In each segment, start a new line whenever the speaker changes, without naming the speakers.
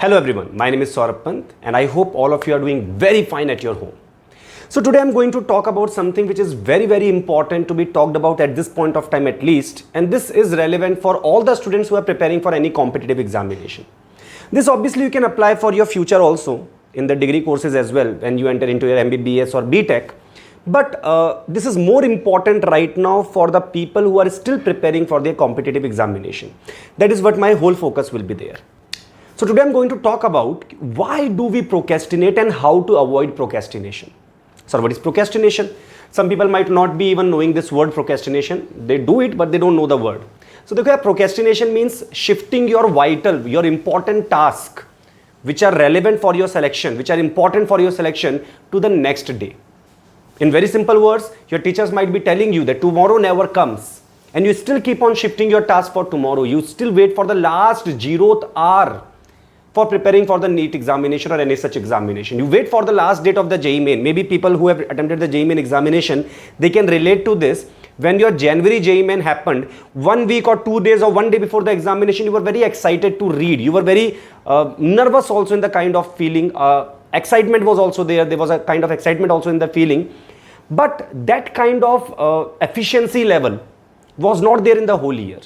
Hello everyone, my name is Saurabh Pant and I hope all of you are doing very fine at your home. So today I'm going to talk about something which is very important to be talked about at this point of time at least, and this is relevant for all the students who are preparing for any competitive examination. This obviously you can apply for your future also in the degree courses as well when you enter into your MBBS or BTech. But this is more important right now for the people who are still preparing for their competitive examination. That is what my whole focus will be there. So today I'm going to talk about why do we procrastinate and how to avoid procrastination. So what is procrastination? Some people might not be even knowing this word procrastination. They do it but they don't know the word. So procrastination means shifting your vital, your important task which are relevant for your selection, which are important for your selection to the next day. In very simple words, your teachers might be telling you that tomorrow never comes and you still keep on shifting your task for tomorrow. You still wait for the last 0th hour for preparing for the NEET examination or any such examination. You wait for the last date of the JEE Main. Maybe people who have attempted the JEE Main examination, they can relate to this. When your January JEE Main happened, 1 week or 2 days or 1 day before the examination, you were very excited to read. You were very nervous also in the kind of feeling. Excitement was also there. There was a kind of excitement also in the feeling. But that kind of efficiency level was not there in the whole year.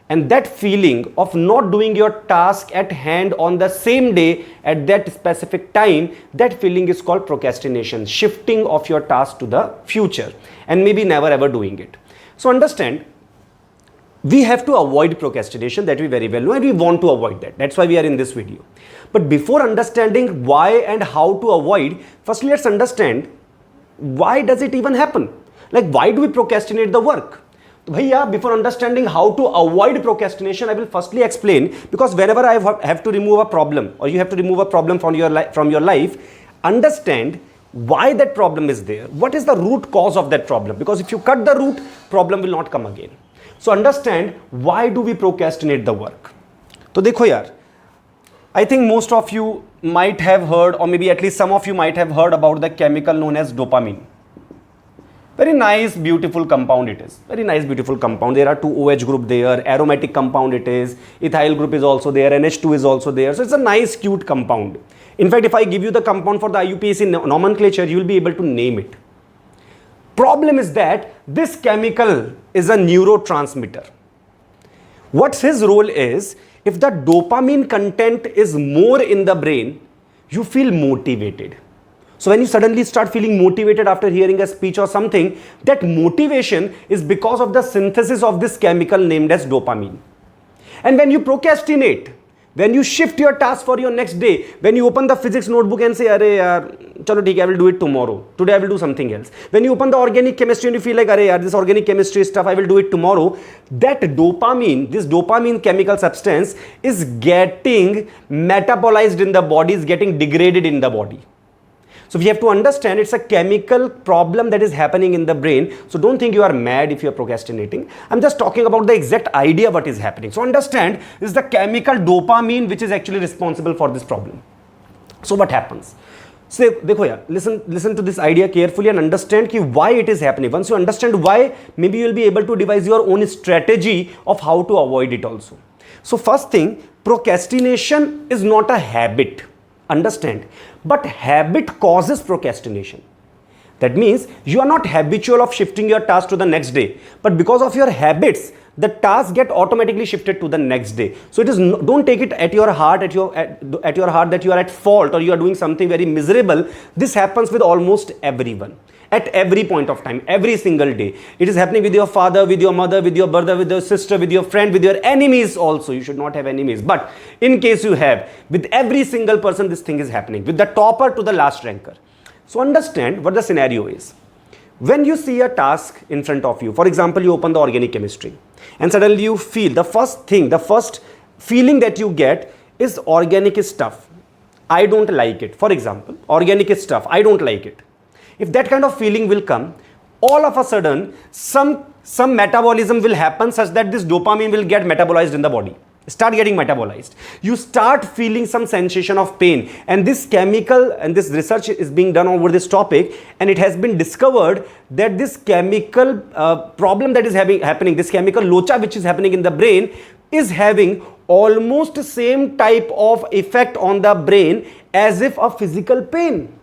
And that feeling of not doing your task at hand on the same day at that specific time, that feeling is called procrastination, shifting of your task to the future and maybe never ever doing it. So understand, we have to avoid procrastination, that we very well know, and we want to avoid that. That's why we are in this video. But before understanding why and how to avoid, firstly let's understand why does it even happen? Like why do we procrastinate the work? Before understanding how to avoid procrastination, I will firstly explain, because whenever I have to remove a problem or you have to remove a problem from your life, understand why that problem is there. What is the root cause of that problem? Because if you cut the root, problem will not come again. So understand why do we procrastinate the work. So dekho yaar, I think most of you might have heard, or maybe at least some of you might have heard about the chemical known as dopamine. Very nice, beautiful compound it is. Very nice, beautiful compound. There are 2 OH group there, aromatic compound it is, ethyl group is also there, NH2 is also there. So it's a nice, cute compound. In fact, if I give you the compound for the IUPAC nomenclature, you will be able to name it. Problem is that this chemical is a neurotransmitter. What's his role is, if the dopamine content is more in the brain, you feel motivated. So when you suddenly start feeling motivated after hearing a speech or something, that motivation is because of the synthesis of this chemical named as dopamine. And when you procrastinate, when you shift your task for your next day, when you open the physics notebook and say, "Arey yaar, chalo theek hai, I will do it tomorrow. Today I will do something else." When you open the organic chemistry and you feel like, "Arey yaar, this organic chemistry stuff, I will do it tomorrow." That dopamine, this dopamine chemical substance is getting metabolized in the body, is getting degraded in the body. So we have to understand it's a chemical problem that is happening in the brain. So don't think you are mad if you are procrastinating. I'm just talking about the exact idea what is happening. So understand, this is the chemical dopamine which is actually responsible for this problem. So what happens? So dekho yaar, listen to this idea carefully and understand why it is happening. Once you understand why, maybe you will be able to devise your own strategy of how to avoid it also. So first thing, procrastination is not a habit. Understand, but habit causes procrastination. That means you are not habitual of shifting your task to the next day, but because of your habits, the task get automatically shifted to the next day. So it is don't take it at your heart, at your heart that you are at fault or you are doing something very miserable. This happens with almost everyone. At every point of time, every single day. It is happening with your father, with your mother, with your brother, with your sister, with your friend, with your enemies also. You should not have enemies. But in case you have, with every single person, this thing is happening. With the topper to the last ranker. So understand what the scenario is. When you see a task in front of you, for example, you open the organic chemistry and suddenly you feel the first feeling that you get is organic stuff. I don't like it. For example, organic stuff. I don't like it. If that kind of feeling will come, all of a sudden, some metabolism will happen such that this dopamine will get metabolized in the body. Start getting metabolized. You start feeling some sensation of pain. And this chemical, and this research is being done over this topic, and it has been discovered that this chemical problem that is happening, this chemical locha which is happening in the brain, is having almost same type of effect on the brain as if a physical pain.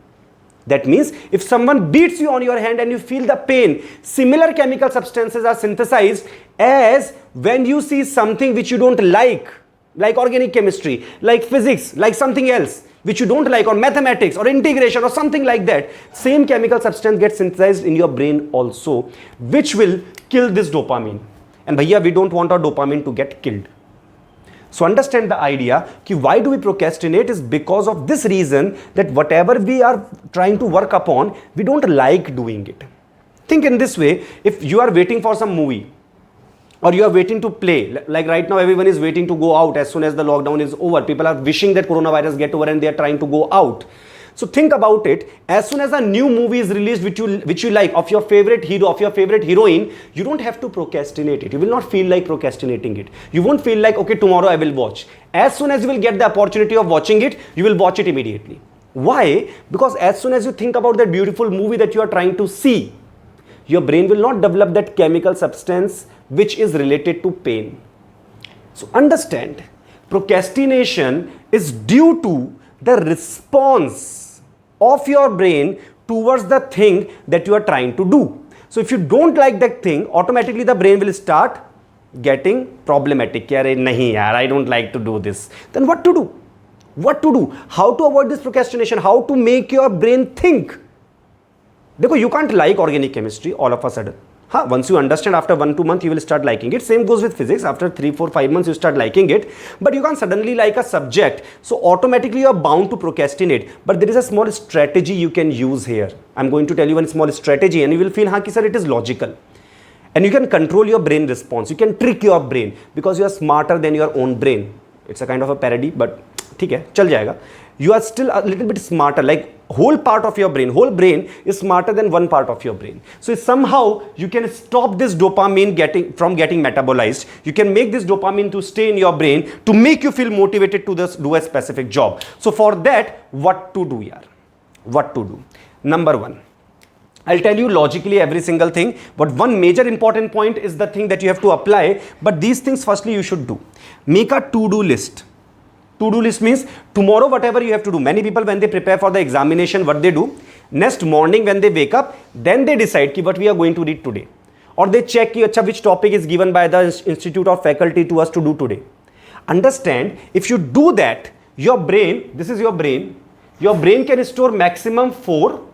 That means if someone beats you on your hand and you feel the pain, similar chemical substances are synthesized as when you see something which you don't like organic chemistry, like physics, like something else which you don't like, or mathematics or integration or something like that. Same chemical substance gets synthesized in your brain also, which will kill this dopamine. And bhaiya, we don't want our dopamine to get killed. So understand the idea ki why do we procrastinate is because of this reason, that whatever we are trying to work upon, we don't like doing it. Think in this way: if you are waiting for some movie, or you are waiting to play, like right now everyone is waiting to go out as soon as the lockdown is over. People are wishing that coronavirus get over and they are trying to go out. So think about it, as soon as a new movie is released which you like, of your favorite hero, of your favorite heroine, you don't have to procrastinate it. You will not feel like procrastinating it. You won't feel like, okay, tomorrow I will watch. As soon as you will get the opportunity of watching it, you will watch it immediately. Why? Because as soon as you think about that beautiful movie that you are trying to see, your brain will not develop that chemical substance which is related to pain. So understand, procrastination is due to the response of your brain towards the thing that you are trying to do. So if you don't like that thing, automatically the brain will start getting problematic. Nahi yaar, I don't like to do this. Then what to do? What to do? How to avoid this procrastination? How to make your brain think? Because you can't like organic chemistry all of a sudden. Once you understand, after 1-2 months you will start liking it. Same goes with physics. After 3-4-5 months you start liking it. But you can't suddenly like a subject. So automatically you are bound to procrastinate. But there is a small strategy you can use here. I'm going to tell you one small strategy and you will feel, sir, it is logical. And you can control your brain response. You can trick your brain because you are smarter than your own brain. It's a kind of a parody, but ठीक है, चल जाएगा. You are still a little bit smarter, like whole part of your brain, whole brain is smarter than one part of your brain. So somehow you can stop this dopamine from getting metabolized. You can make this dopamine to stay in your brain to make you feel motivated to do a specific job. So for that, what to do here? What to do? Number one, I'll tell you logically every single thing, but one major important point is the thing that you have to apply. But these things firstly you should do. Make a to-do list. To-do list means tomorrow whatever you have to do. Many people, when they prepare for the examination, what they do, next morning when they wake up, then they decide what we are going to read today. Or they check which topic is given by the institute or faculty to us to do today. Understand, if you do that, your brain, this is your brain can store maximum 4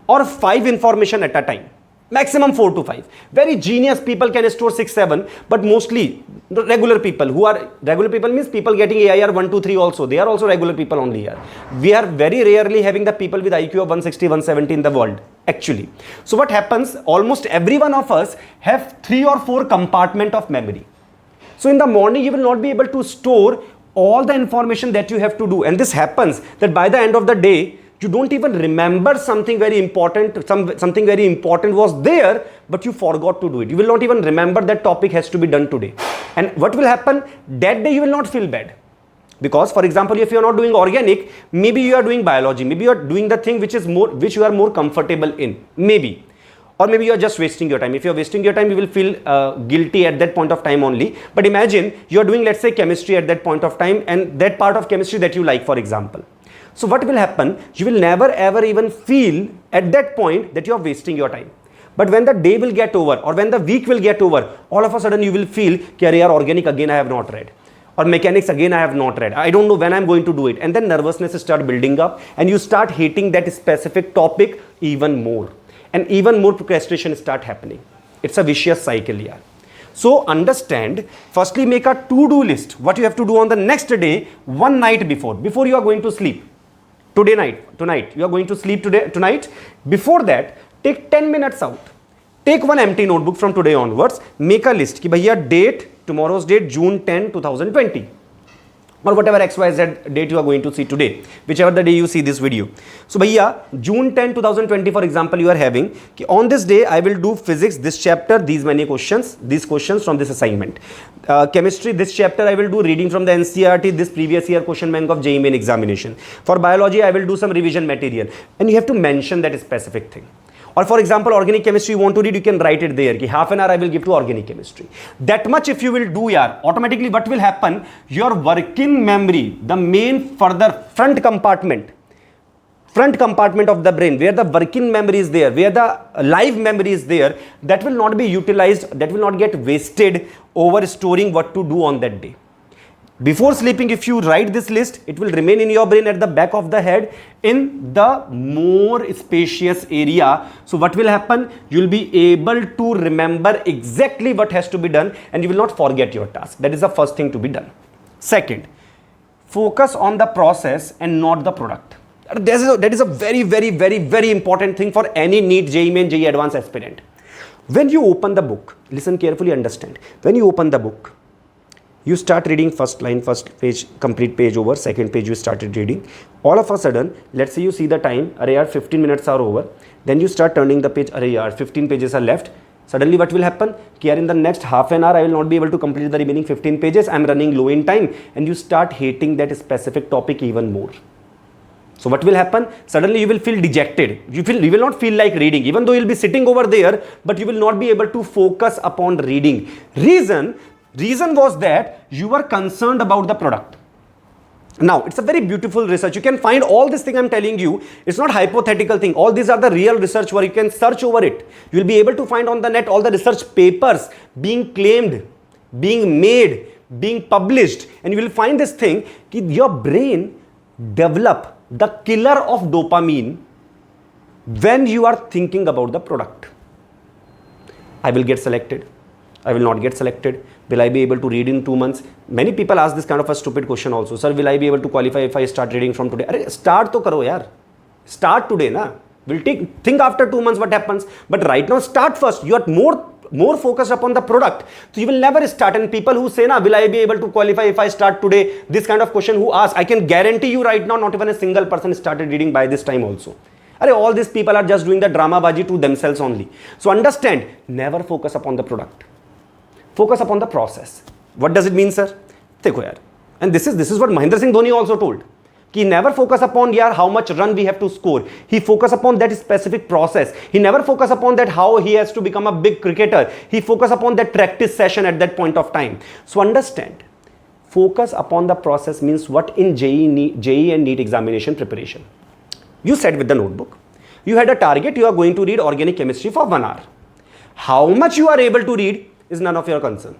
or 5 information at a time. Maximum 4 to 5. Very genius people can store 6, 7, but mostly regular people means people getting AIR 1, 2, 3 also. They are also regular people only here. We are very rarely having the people with IQ of 160, 170 in the world, actually. So what happens, almost every one of us have 3 or 4 compartment of memory. So in the morning, you will not be able to store all the information that you have to do. And this happens that by the end of the day, you don't even remember something very important. Something very important was there, but you forgot to do it. You will not even remember that topic has to be done today. And what will happen? That day you will not feel bad. Because, for example, if you are not doing organic, maybe you are doing biology. Maybe you are doing the thing which you are more comfortable in. Maybe. Or maybe you are just wasting your time. If you are wasting your time, you will feel guilty at that point of time only. But imagine you are doing, let's say, chemistry at that point of time, and that part of chemistry that you like, for example. So what will happen? You will never ever even feel at that point that you are wasting your time. But when the day will get over or when the week will get over, all of a sudden you will feel, organic again I have not read. Or mechanics again I have not read. I don't know when I'm going to do it. And then nervousness start building up and you start hating that specific topic even more. And even more procrastination start happening. It's a vicious cycle here. So understand, firstly make a to-do list. What you have to do on the next day, one night before you are going to sleep. Tonight, you are going to sleep tonight. Before that, take 10 minutes out. Take one empty notebook from today onwards. Make a list. Ki bhaiya date, tomorrow's date, June 10, 2020. Or whatever XYZ date you are going to see today, whichever the day you see this video. So bhaiya, June 10, 2020, for example, you are having, ki on this day, I will do physics, this chapter, these questions from this assignment. Chemistry, this chapter, I will do reading from the NCERT, this previous year question bank of JEE Main examination. For biology, I will do some revision material. And you have to mention that specific thing. Or for example, organic chemistry you want to read, you can write it there. Ki half an hour I will give to organic chemistry. That much if you will do, yaar, automatically what will happen? Your working memory, the main further front compartment of the brain, where the working memory is there, where the live memory is there, that will not be utilized, that will not get wasted over storing what to do on that day. Before sleeping, if you write this list, it will remain in your brain at the back of the head in the more spacious area. So what will happen? You will be able to remember exactly what has to be done and you will not forget your task. That is the first thing to be done. Second, focus on the process and not the product. That is a very, very, very, very important thing for any NEET, JEE Main, JEE Advanced aspirant. When you open the book, listen carefully, understand. When you open the book, you start reading first line, first page, complete page over, second page you started reading. All of a sudden, let's say you see the time, arey yaar, 15 minutes are over. Then you start turning the page, arey yaar, 15 pages are left. Suddenly what will happen? Ki yaar, in the next half an hour, I will not be able to complete the remaining 15 pages. I am running low in time. And you start hating that specific topic even more. So what will happen? Suddenly you will feel dejected. You will not feel like reading, even though you will be sitting over there, but you will not be able to focus upon reading. Reason was that you were concerned about the product. Now, it's a very beautiful research. You can find all this thing I'm telling you. It's not hypothetical thing. All these are the real research where you can search over it. You will be able to find on the net all the research papers being claimed, being made, being published. And you will find this thing, that your brain develop the killer of dopamine when you are thinking about the product. I will get selected. I will not get selected. Will I be able to read in 2 months? Many people ask this kind of a stupid question also. Sir, will I be able to qualify if I start reading from today? Arey, start to karo yaar. Start today na. Think after 2 months what happens. But right now start first. You are more focused upon the product. So you will never start. And people who say, will I be able to qualify if I start today? This kind of question who ask, I can guarantee you right now, not even a single person started reading by this time also. All these people are just doing the drama baji to themselves only. So understand, never focus upon the product. Focus upon the process. What does it mean, sir? Dekho yaar. And this is what Mahendra Singh Dhoni also told. He never focus upon how much run we have to score. He focus upon that specific process. He never focus upon that how he has to become a big cricketer. He focus upon that practice session at that point of time. So understand, focus upon the process means what in JEE and NEET examination preparation. You sat with the notebook. You had a target. You are going to read organic chemistry for 1 hour. How much you are able to read is none of your concern.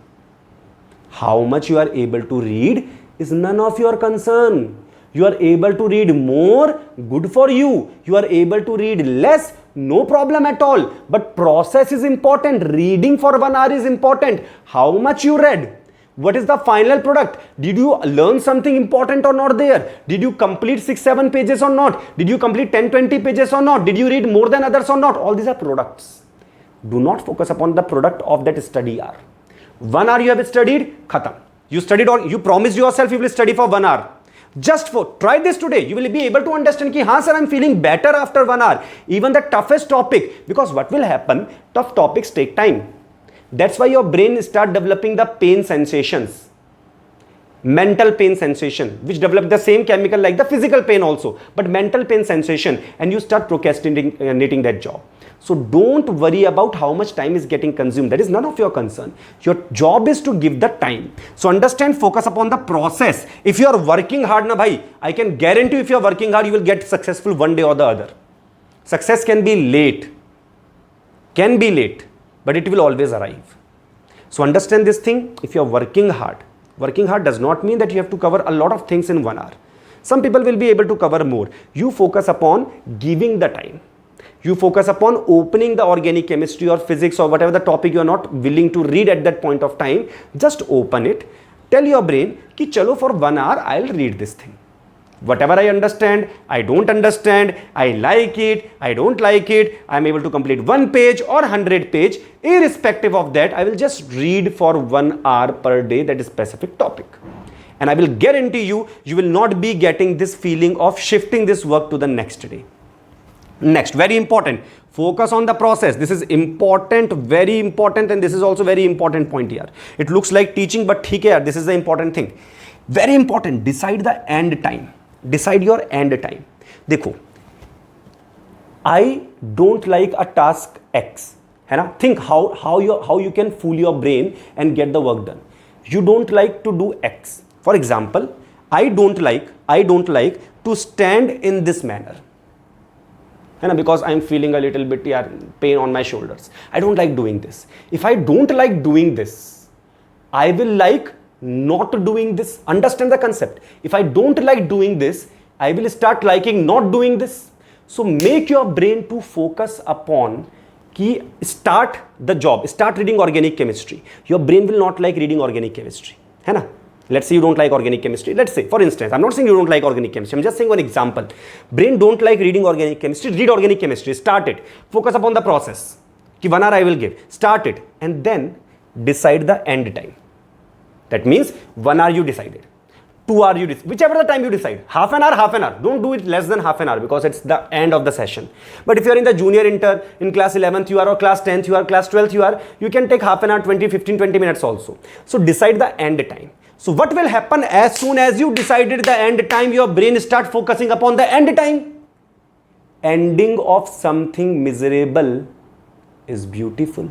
How much you are able to read is none of your concern. You are able to read more, good for you. You are able to read less, no problem at all. But process is important. Reading for 1 hour is important. How much you read? What is the final product? Did you learn something important or not there? Did you complete 6-7 pages or not? Did you complete 10-20 pages or not? Did you read more than others or not? All these are products. Do not focus upon the product of that study hour. 1 hour you have studied, khatam. You studied or you promised yourself you will study for 1 hour. Just for try this today, you will be able to understand ki haan sir, I'm feeling better after 1 hour. Even the toughest topic, because what will happen? Tough topics take time. That's why your brain start developing the pain sensations, mental pain sensation, which develop the same chemical like the physical pain also, but mental pain sensation, and you start procrastinating that job. So don't worry about how much time is getting consumed. That is none of your concern. Your job is to give the time. So understand, focus upon the process. If you are working hard, na bhai, I can guarantee if you are working hard, you will get successful one day or the other. Success can be late, but it will always arrive. So understand this thing. If you are working hard does not mean that you have to cover a lot of things in 1 hour. Some people will be able to cover more. You focus upon giving the time. You focus upon opening the organic chemistry or physics or whatever the topic you are not willing to read at that point of time. Just open it. Tell your brain ki chalo for 1 hour I'll read this thing. Whatever I understand, I don't understand, I like it, I don't like it, I'm able to complete 1 page or 100 page. Irrespective of that, I will just read for 1 hour per day that is specific topic. And I will guarantee you, you will not be getting this feeling of shifting this work to the next day. Next, very important, focus on the process. This is important, very important, and this is also very important point here. It looks like teaching, but theek hai yaar, this is the important thing. Very important, decide the end time. Decide your end time. Dekho, I don't like a task X, है ना? Think how you can fool your brain and get the work done. You don't like to do X. For example, I don't like to stand in this manner, है ना? Because I'm feeling a little bit pain on my shoulders. I don't like doing this. If I don't like doing this, I will like not doing this. Understand the concept. If I don't like doing this, I will start liking not doing this. So make your brain to focus upon कि start the job, start reading organic chemistry. Your brain will not like reading organic chemistry, है ना? Let's say you don't like organic chemistry. Let's say, for instance, I'm not saying you don't like organic chemistry. I'm just saying one example. Brain don't like reading organic chemistry. Read organic chemistry. Start it. Focus upon the process. कि 1 hour I will give. Start it. And then decide the end time. That means 1 hour you decided. 2 hour you decide. Whichever the time you decide. Half an hour. Don't do it less than half an hour because it's the end of the session. But if you are in the junior intern, in class 11th you are, or class 10th you are, class 12th you are, you can take half an hour, 20 minutes also. So decide the end time. So what will happen as soon as you decided the end time, your brain start focusing upon the end time. Ending of something miserable is beautiful.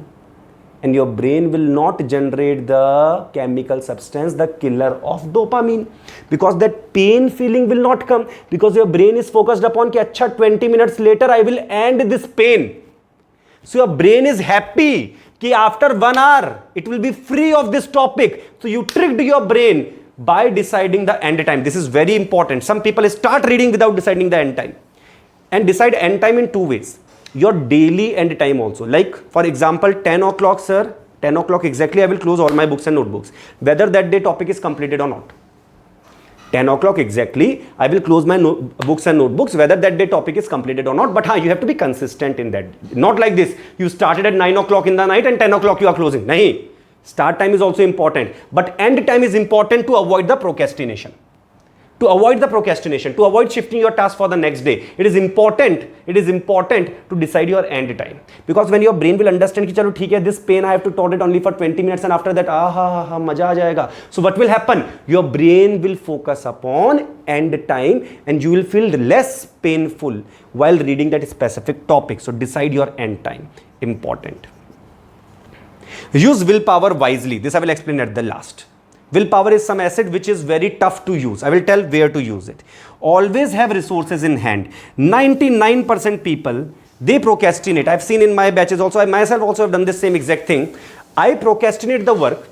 And your brain will not generate the chemical substance, the killer of dopamine. Because that pain feeling will not come. Because your brain is focused upon कि अच्छा 20 minutes later I will end this pain. So your brain is happy कि after 1 hour it will be free of this topic. So you tricked your brain by deciding the end time. This is very important. Some people start reading without deciding the end time. And decide end time in 2 ways. Your daily end time also. Like for example 10 o'clock sir, 10 o'clock exactly I will close all my books and notebooks. Whether that day topic is completed or not. 10 o'clock exactly I will close my books and notebooks whether that day topic is completed or not. But you have to be consistent in that. Not like this. You started at 9 o'clock in the night and 10 o'clock you are closing. Nahi. Start time is also important. But end time is important to avoid the procrastination. To avoid the procrastination, to avoid shifting your task for the next day. It is important to decide your end time. Because when your brain will understand कि चलो ठीक है, this pain I have to tolerate only for 20 minutes and after that मजा आ जाएगा. So what will happen? Your brain will focus upon end time and you will feel less painful while reading that specific topic. So decide your end time. Important. Use willpower wisely. This I will explain at the last. Willpower is some asset which is very tough to use. I will tell where to use it. Always have resources in hand. 99% people, they procrastinate. I've seen in my batches also, I myself also have done the same exact thing. I procrastinate the work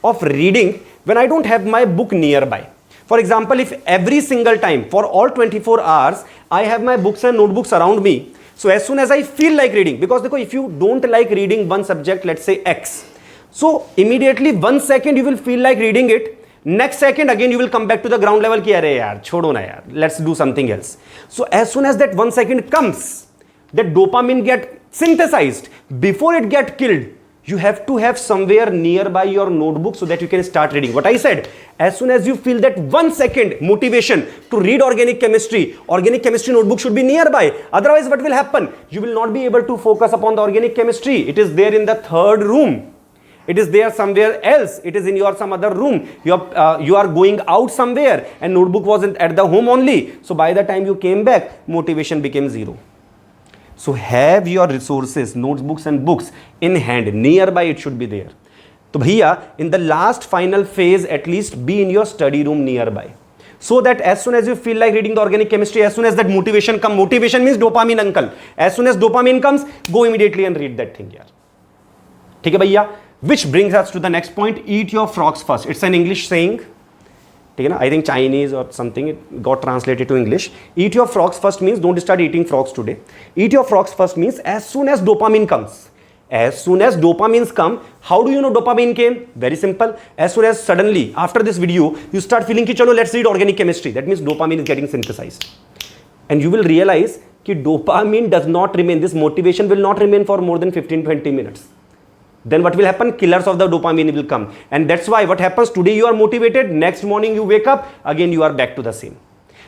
of reading when I don't have my book nearby. For example, if every single time for all 24 hours, I have my books and notebooks around me. So as soon as I feel like reading, because if you don't like reading one subject, let's say X, so immediately 1 second you will feel like reading it. Next second again you will come back to the ground level ki arey yaar, chodo na yaar, let's do something else. So as soon as that 1 second comes, that dopamine get synthesized. Before it get killed, you have to have somewhere nearby your notebook so that you can start reading. What I said, as soon as you feel that 1 second motivation to read organic chemistry notebook should be nearby. Otherwise what will happen? You will not be able to focus upon the organic chemistry. It is there in the third room. It is there somewhere else. It is in your some other room. You are going out somewhere and notebook wasn't at the home only. So by the time you came back, motivation became zero. So have your resources, notebooks and books in hand. Nearby it should be there. So bhaiya, in the last final phase, at least be in your study room nearby. So that as soon as you feel like reading the organic chemistry, as soon as that motivation comes, motivation means dopamine uncle. As soon as dopamine comes, go immediately and read that thing. Okay, bhaiya? Which brings us to the next point, eat your frogs first. It's an English saying. I think Chinese or something, it got translated to English. Eat your frogs first means don't start eating frogs today. Eat your frogs first means as soon as dopamine comes. As soon as dopamines come, how do you know dopamine came? Very simple. As soon as suddenly, after this video, you start feeling ki chalo, let's read organic chemistry. That means dopamine is getting synthesized. And you will realize ki dopamine does not remain, this motivation will not remain for more than 15-20 minutes. Then what will happen? Killers of the dopamine will come. And that's why what happens today, you are motivated. Next morning you wake up, again you are back to the same.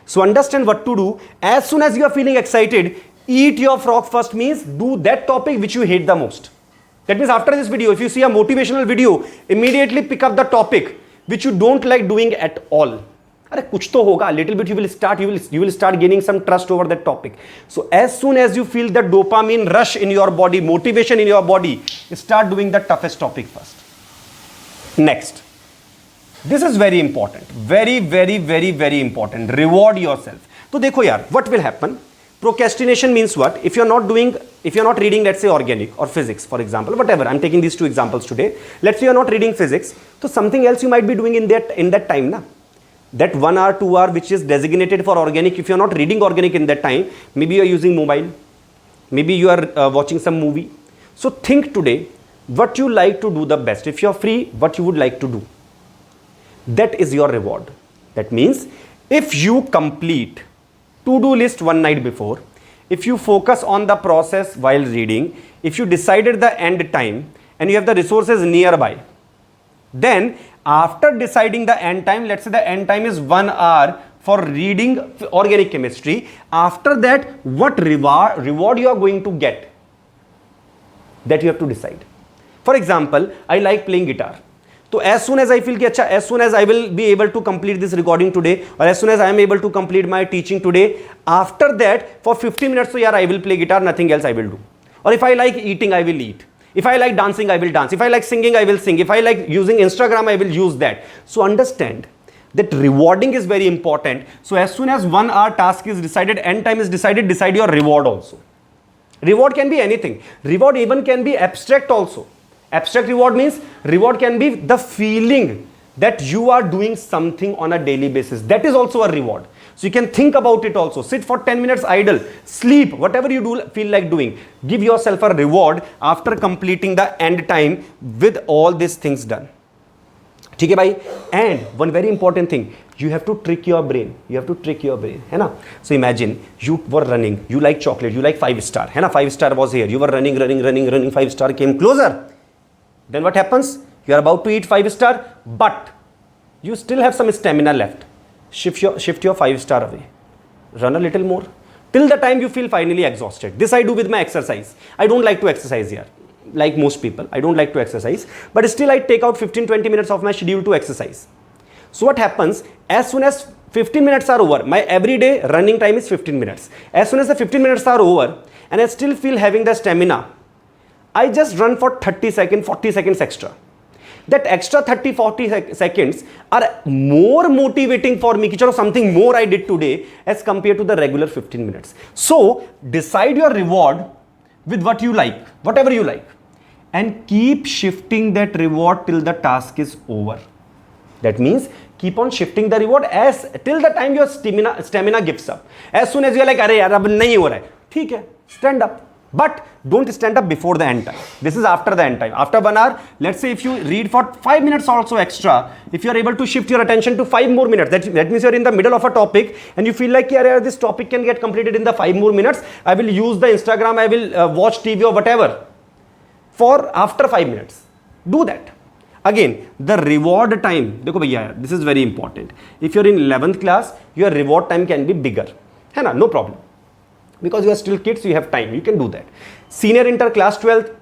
So understand what to do. As soon as you are feeling excited, eat your frog first means do that topic which you hate the most. That means after this video, if you see a motivational video, immediately pick up the topic which you don't like doing at all. अरे कुछ तो होगा, little bit you will start gaining some trust over that topic. So as soon as you feel the dopamine rush in your body, motivation in your body, start doing the toughest topic first. Next, this is very important, very important. Reward yourself. तो देखो यार, what will happen? Procrastination means what? If you're not reading, let's say organic or physics, for example, whatever. I'm taking these two examples today. Let's say you're not reading physics, so something else you might be doing in that time, na? That 1 hour, 2 hour, which is designated for organic. If you're not reading organic in that time, maybe you're using mobile, maybe you are watching some movie. So think today, what you like to do the best. If you're free, what you would like to do. That is your reward. That means if you complete to-do list one night before, if you focus on the process while reading, if you decided the end time and you have the resources nearby, then after deciding the end time, let's say the end time is 1 hour for reading organic chemistry, after that what reward you are going to get, that you have to decide. For example, I like playing guitar. So as soon as I feel that as soon as I will be able to complete this recording today, or as soon as I am able to complete my teaching today, after that for 15 minutes so yeah, I will play guitar, nothing else I will do. Or if I like eating, I will eat. If I like dancing, I will dance. If I like singing, I will sing. If I like using Instagram, I will use that. So understand that rewarding is very important. So as soon as 1 hour task is decided, end time is decided, decide your reward also. Reward can be anything. Reward even can be abstract also. Abstract reward means reward can be the feeling that you are doing something on a daily basis. That is also a reward. So you can think about it also. Sit for 10 minutes idle, sleep, whatever you do, feel like doing. Give yourself a reward after completing the end time with all these things done. ठीक है भाई? And one very important thing, you have to trick your brain. You have to trick your brain, है ना? So imagine you were running. You like chocolate. You like 5-star, है ना? 5-star was here. You were running. 5-star came closer. Then what happens? You are about to eat 5-star, but you still have some stamina left. Shift your 5-star away. Run a little more till the time you feel finally exhausted. This I do with my exercise. I don't like to exercise here. Like most people, I don't like to exercise, but still I take out 15-20 minutes of my schedule to exercise. So what happens? As soon as 15 minutes are over, my everyday running time is 15 minutes. As soon as the 15 minutes are over and I still feel having the stamina, I just run for 30 seconds, 40 seconds extra. That extra 30-40 seconds are more motivating for me. Ki something more I did today as compared to the regular 15 minutes. So decide your reward with what you like, whatever you like, and keep shifting that reward till the task is over. That means keep on shifting the reward till the time your stamina gives up. As soon as you are like, "Arey yaar, ab nahi ho raha hai," theek hai, stand up. But don't stand up before the end time. This is after the end time. After 1 hour, let's say if you read for 5 minutes also extra, if you are able to shift your attention to 5 more minutes, that means you are in the middle of a topic and you feel like, yeah, this topic can get completed in the 5 more minutes. I will use the Instagram, I will watch TV or whatever for after 5 minutes. Do that. Again, the reward time. Dekho bhaiya, this is very important. If you're in 11th class, your reward time can be bigger. Hai na? No problem. Because you are still kids, you have time, you can do that. Senior inter class 12th,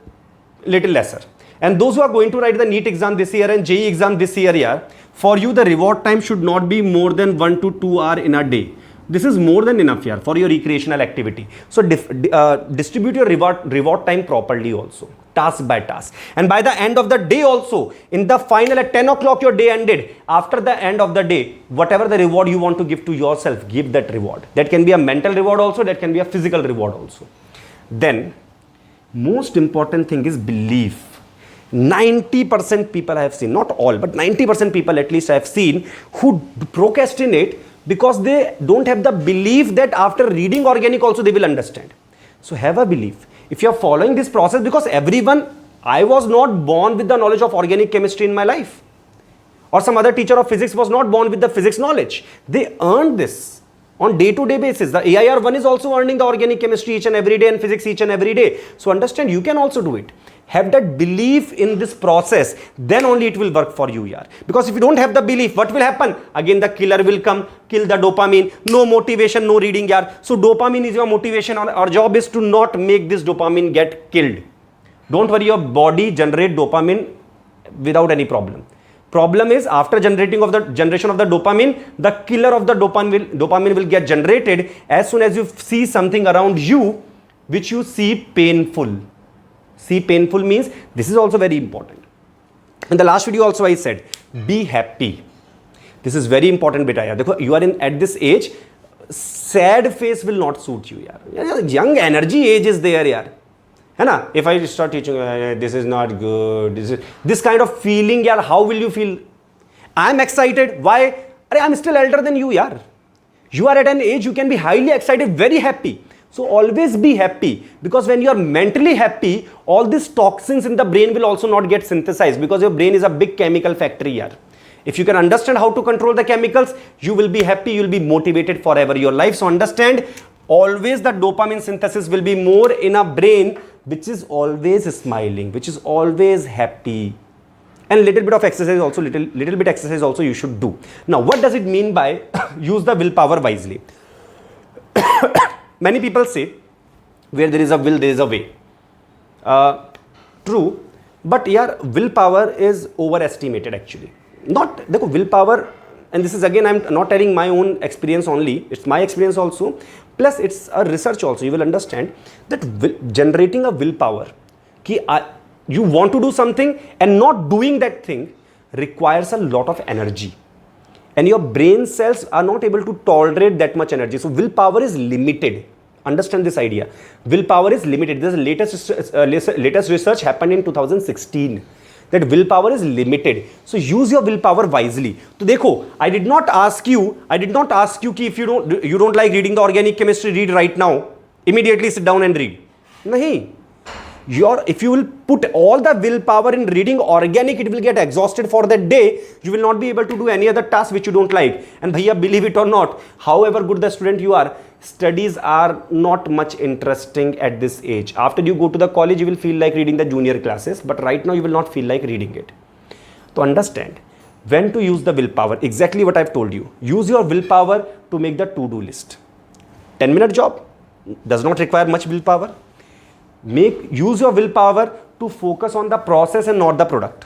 little lesser. And those who are going to write the NEET exam this year and JEE exam this year, for you the reward time should not be more than 1 to 2 hours in a day. This is more than enough here for your recreational activity. So distribute your reward time properly also, task by task. And by the end of the day also, in the final at 10 o'clock your day ended. After the end of the day, whatever the reward you want to give to yourself, give that reward. That can be a mental reward also, that can be a physical reward also. Then, most important thing is belief. 90% people I have seen, not all, but 90% people at least I have seen who procrastinate because they don't have the belief that after reading organic also they will understand. So have a belief. If you are following this process, because I was not born with the knowledge of organic chemistry in my life. Or some other teacher of physics was not born with the physics knowledge. They earned this on day-to-day basis. The AIR1 is also earning the organic chemistry each and every day and physics each and every day. So understand, you can also do it. Have that belief in this process, then only it will work for you, yaar. Because if you don't have the belief, what will happen? Again, the killer will come, kill the dopamine. No motivation, no reading, yaar. So dopamine is your motivation. Our job is to not make this dopamine get killed. Don't worry, your body generate dopamine without any problem. Problem is after generation of the dopamine, the killer of the dopamine will get generated as soon as you see something around you which you see painful. See painful means this is also very important. In the last video also I said be happy. This is very important beta yaar. Dekho, you are in at this age, sad face will not suit you yaar. Young energy age is there yaar. है ना? If I start teaching, this is not good, this kind of feeling, yaar, how will you feel? I'm excited. Why? I'm still elder than you, yaar. You are at an age you can be highly excited, very happy. So always be happy, because when you are mentally happy, all these toxins in the brain will also not get synthesized, because your brain is a big chemical factory, yaar. If you can understand how to control the chemicals, you will be happy, you will be motivated forever your life. So understand, always the dopamine synthesis will be more in a brain which is always smiling, which is always happy. And little bit of exercise also, little bit exercise also you should do. Now, what does it mean by use the willpower wisely? Many people say, where there is a will, there is a way. True, but yeah, willpower is overestimated actually. Not, देखो, willpower, and this is again, I'm not telling my own experience only, it's my experience also, plus it's a research also. You will understand that generating a willpower, you want to do something and not doing that thing requires a lot of energy. And your brain cells are not able to tolerate that much energy. So willpower is limited. Understand this idea. Willpower is limited. This latest research happened in 2016. That willpower is limited. So use your willpower wisely. So देखो, I did not ask you कि if you don't like reading the organic chemistry, read right now. Immediately sit down and read. नहीं. If you will put all the willpower in reading organic, it will get exhausted for that day. You will not be able to do any other task which you don't like. And bhaiya, believe it or not, however good the student you are, studies are not much interesting at this age. After you go to the college, you will feel like reading the junior classes, but right now you will not feel like reading it. To understand when to use the willpower, exactly what I've told you. Use your willpower to make the to-do list. 10-minute job does not require much willpower. Use your willpower to focus on the process and not the product.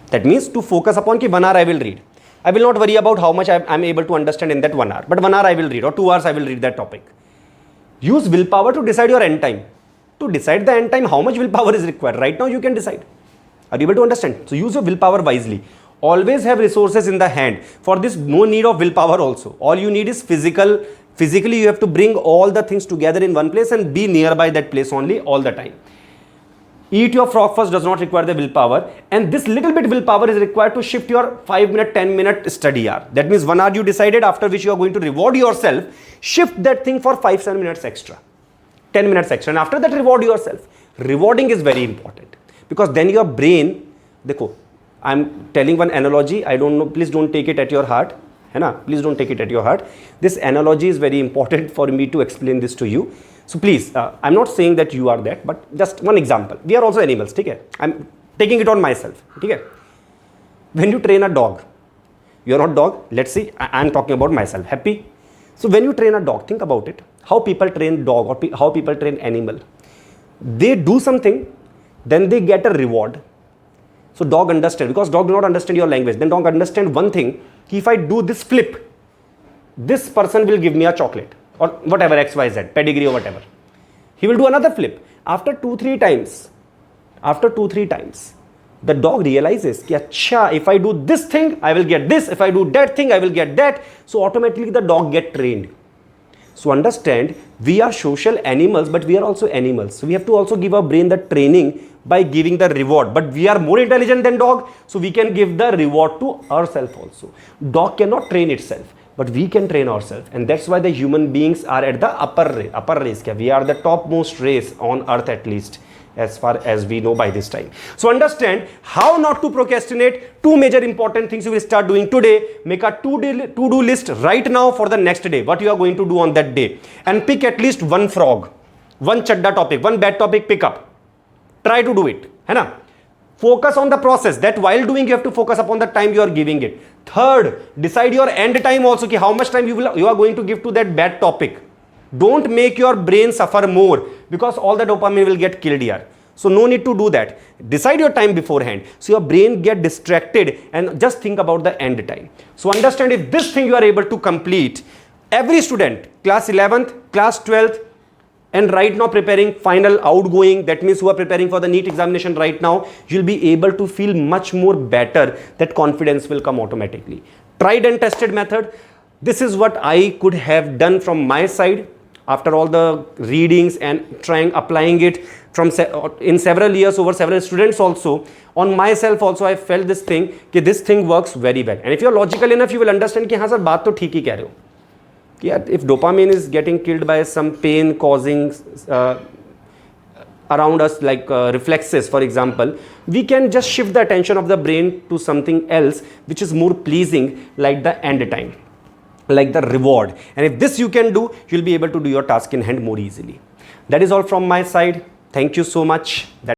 That means to focus upon ki 1 hour I will read. I will not worry about how much I'm able to understand in that 1 hour, but 1 hour I will read, or 2 hours I will read that topic. Use willpower to decide your end time. To decide the end time, how much willpower is required. Right now you can decide. Are you able to understand? So use your willpower wisely. Always have resources in the hand. For this, no need of willpower also. All you need is physically you have to bring all the things together in one place and be nearby that place only all the time. Eat your frog first does not require the willpower, and this little bit willpower is required to shift your 5-minute, 10-minute study hour. That means 1 hour you decided, after which you are going to reward yourself, shift that thing for 5-7 minutes extra, 10 minutes extra, and after that reward yourself. Rewarding is very important, because then your brain, देखो, I'm telling one analogy, I don't know, please don't take it at your heart. Please don't take it at your heart. This analogy is very important for me to explain this to you. So please, I'm not saying that you are that, but just one example. We are also animals, okay? I'm taking it on myself, okay? When you train a dog, you are not dog. Let's see, I'm talking about myself. Happy? So when you train a dog, think about it. How people train dog or how people train animal. They do something, then they get a reward. So dog understand, because dog do not understand your language. Then dog understand one thing. If I do this flip, this person will give me a chocolate or whatever, XYZ, pedigree or whatever. He will do another flip. After 2-3 times, the dog realizes that, acha, if I do this thing, I will get this. If I do that thing, I will get that. So automatically the dog get trained. So understand, we are social animals, but we are also animals. So we have to also give our brain the training by giving the reward. But we are more intelligent than dog, so we can give the reward to ourselves also. Dog cannot train itself, but we can train ourselves. And that's why the human beings are at the upper race. We are the topmost race on earth, at least, as far as we know by this time. So understand how not to procrastinate. 2 major important things you will start doing today. Make a to-do list right now for the next day, what you are going to do on that day, and pick at least one frog, one chadda topic, one bad topic, pick up. Try to do it. Focus on the process, that while doing you have to focus upon the time you are giving it. Third, decide your end time also, ki how much time you are going to give to that bad topic. Don't make your brain suffer more, because all the dopamine will get killed here. So no need to do that. Decide your time beforehand so your brain get distracted and just think about the end time. So understand, if this thing you are able to complete, every student class 11th, class 12th, and right now preparing final outgoing, that means who are preparing for the NEET examination right now, you'll be able to feel much more better. That confidence will come automatically. Tried and tested method. This is what I could have done from my side after all the readings and applying it from in several years over several students also. On myself also I felt this thing कि this thing works very well. And if you are logical enough, you will understand कि हाँ sir बात तो ठीक ही कह रहे हो कि यार, if dopamine is getting killed by some pain causing around us, like reflexes for example, we can just shift the attention of the brain to something else which is more pleasing, like the end time, like the reward. And if this you can do, you'll be able to do your task in hand more easily. That is all from my side. Thank you so much.